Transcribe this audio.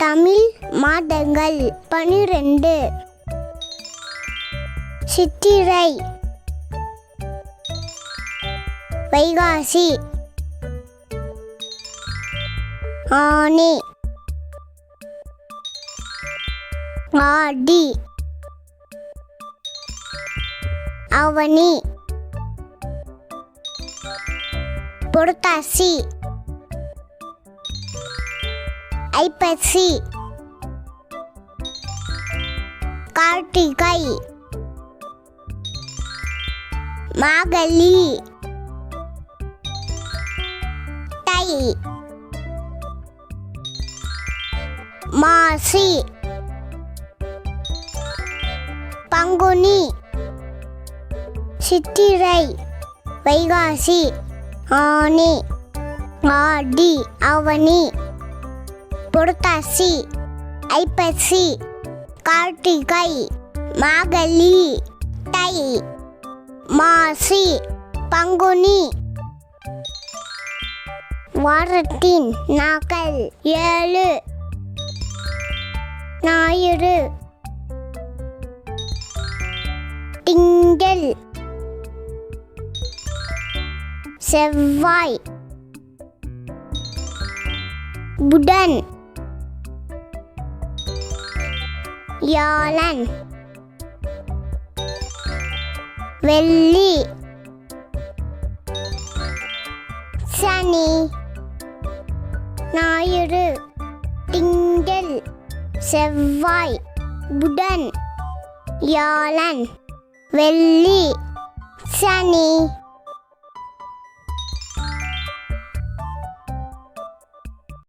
தமிழ் மாதங்கள் 12. சித்திரை, வைகாசி, ஆனி, ஆடி, ஆவணி, புரட்டாசி, ஐப்பசி, கார்த்திகை, மார்கழி, தை, மாசி, பங்குனி. சித்திரை, வைகாசி, ஆனி, ஆடி, ஆவணி, புரட்டாசி, ஐப்பசி, கார்த்திகை, மார்கழி, தை, மாசி, பங்குனி. வாரத்தின் நாட்கள் 7. ஞாயிறு, திங்கள், செவ்வாய், புதன், வியாழன், வெள்ளி, சனி. ஞாயிறு, திங்கள், செவ்வாய், புதன், வியாழன், வெள்ளி, சனி.